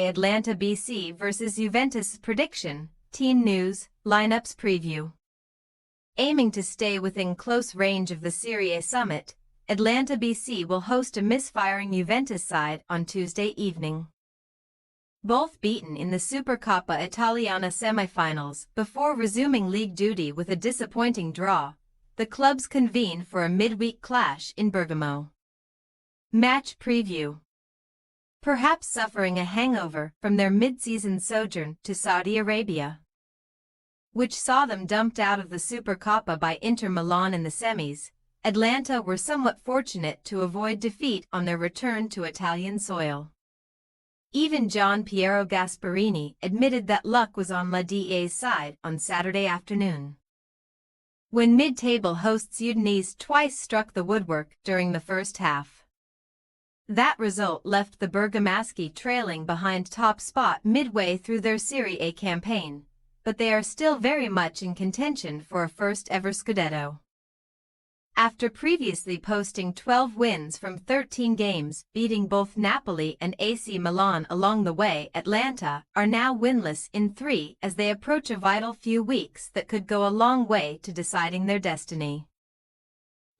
Atalanta BC vs Juventus prediction, team news, lineups preview. Aiming to stay within close range of the Serie A summit, Atalanta BC will host a misfiring Juventus side on Tuesday evening. Both beaten in the Supercoppa Italiana semi-finals before resuming league duty with a disappointing draw, the clubs convene for a midweek clash in Bergamo. Match preview. Perhaps suffering a hangover from their mid-season sojourn to Saudi Arabia, which saw them dumped out of the Supercoppa by Inter Milan in the semis, Atalanta were somewhat fortunate to avoid defeat on their return to Italian soil. Even Gian Piero Gasperini admitted that luck was on La Da's side on Saturday afternoon, when mid-table hosts Udinese twice struck the woodwork during the first half. That result left the Bergamaschi trailing behind top spot midway through their Serie A campaign, but they are still very much in contention for a first-ever Scudetto. After previously posting 12 wins from 13 games, beating both Napoli and AC Milan along the way, Atalanta are now winless in 3 as they approach a vital few weeks that could go a long way to deciding their destiny.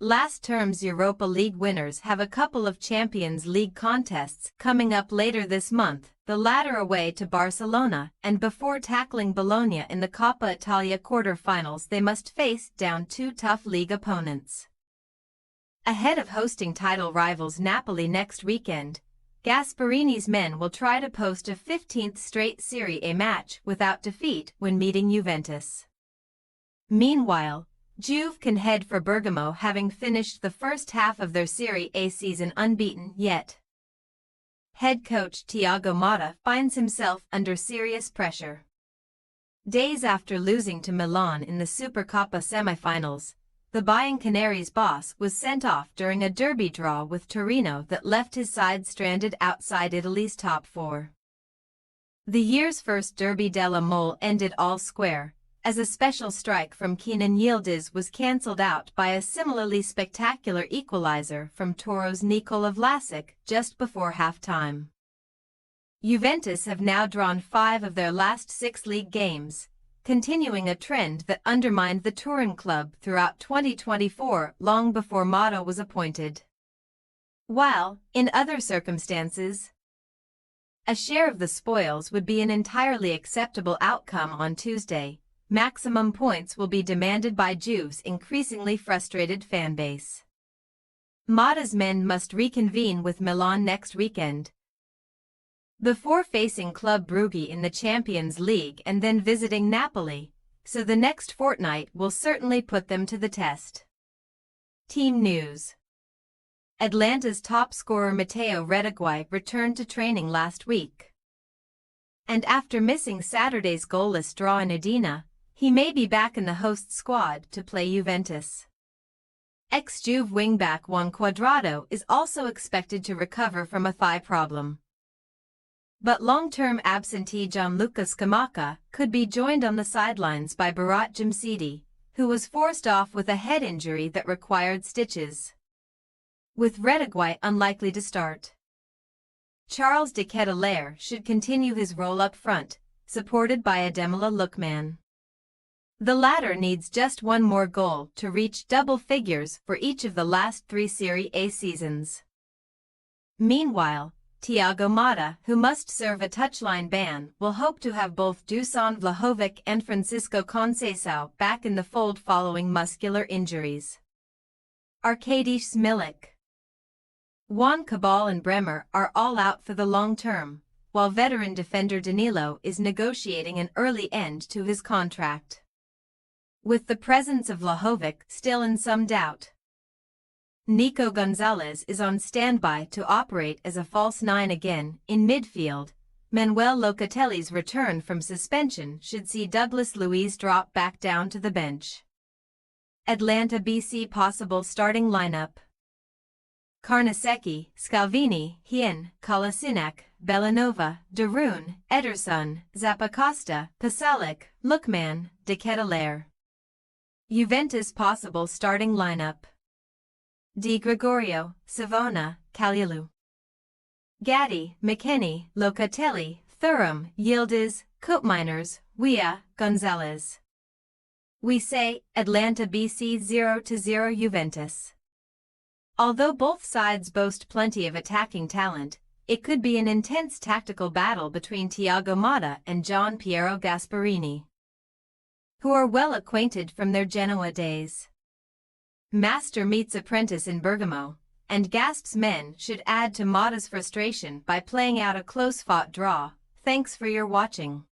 Last term's Europa League winners have a couple of Champions League contests coming up later this month, the latter away to Barcelona, and before tackling Bologna in the Coppa Italia quarter-finals they must face down 2 tough league opponents. Ahead of hosting title rivals Napoli next weekend, Gasperini's men will try to post a 15th straight Serie A match without defeat when meeting Juventus. Meanwhile, Juve can head for Bergamo, having finished the first half of their Serie A season unbeaten yet. Head coach Thiago Motta finds himself under serious pressure. Days after losing to Milan in the Supercoppa semi-finals, the Bianconeri's boss was sent off during a derby draw with Torino that left his side stranded outside Italy's top 4. The year's first Derby della Mole ended all square, as a special strike from Kenan Yildiz was cancelled out by a similarly spectacular equalizer from Toro's Nikola Vlasic just before half-time. Juventus have now drawn 5 of their last 6 league games, continuing a trend that undermined the Turin club throughout 2024 long before Motta was appointed. While, in other circumstances, a share of the spoils would be an entirely acceptable outcome on Tuesday, maximum points will be demanded by Juve's increasingly frustrated fanbase. Motta's men must reconvene with Milan next weekend, before facing Club Brugge in the Champions League and then visiting Napoli, so the next fortnight will certainly put them to the test. Team news. Atalanta's top scorer Matteo Retegui returned to training last week, and after missing Saturday's goalless draw in Udine, he may be back in the host squad to play Juventus. Ex-Juve wingback Juan Cuadrado is also expected to recover from a thigh problem, but long-term absentee Gianluca Scamacca could be joined on the sidelines by Berat Djimsiti, who was forced off with a head injury that required stitches, with Retegui unlikely to start. Charles de Ketelaere should continue his role up front, supported by Ademola Lookman. The latter needs just one more goal to reach double figures for each of the last 3 Serie A seasons. Meanwhile, Thiago Motta, who must serve a touchline ban, will hope to have both Dusan Vlahovic and Francisco Conceição back in the fold following muscular injuries. Arkadiusz Milik, Juan Cabal and Bremer are all out for the long term, while veteran defender Danilo is negotiating an early end to his contract, with the presence of Vlahovic still in some doubt. Nico Gonzalez is on standby to operate as a false 9 again. In midfield, Manuel Locatelli's return from suspension should see Douglas Luiz drop back down to the bench. Atalanta BC possible starting lineup: Carnesecchi, Scalvini, Hien, Kolasinac, Bellanova, Darun, Ederson, Zappacosta, Pasalic, Lookman, de Ketelaere. Juventus possible starting lineup: Di Gregorio, Savona, Kalulu, Gatti, McKennie, Locatelli, Thuram, Yildiz, Koopmeiners, Weah, Gonzalez. We say, Atalanta BC 0-0 Juventus. Although both sides boast plenty of attacking talent, it could be an intense tactical battle between Thiago Motta and Piero Gasperini, who are well acquainted from their Genoa days. Master meets apprentice in Bergamo, and Gasp's men should add to Motta's frustration by playing out a close-fought draw. Thanks for your watching.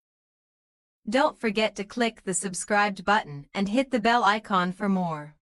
Don't forget to click the subscribed button and hit the bell icon for more.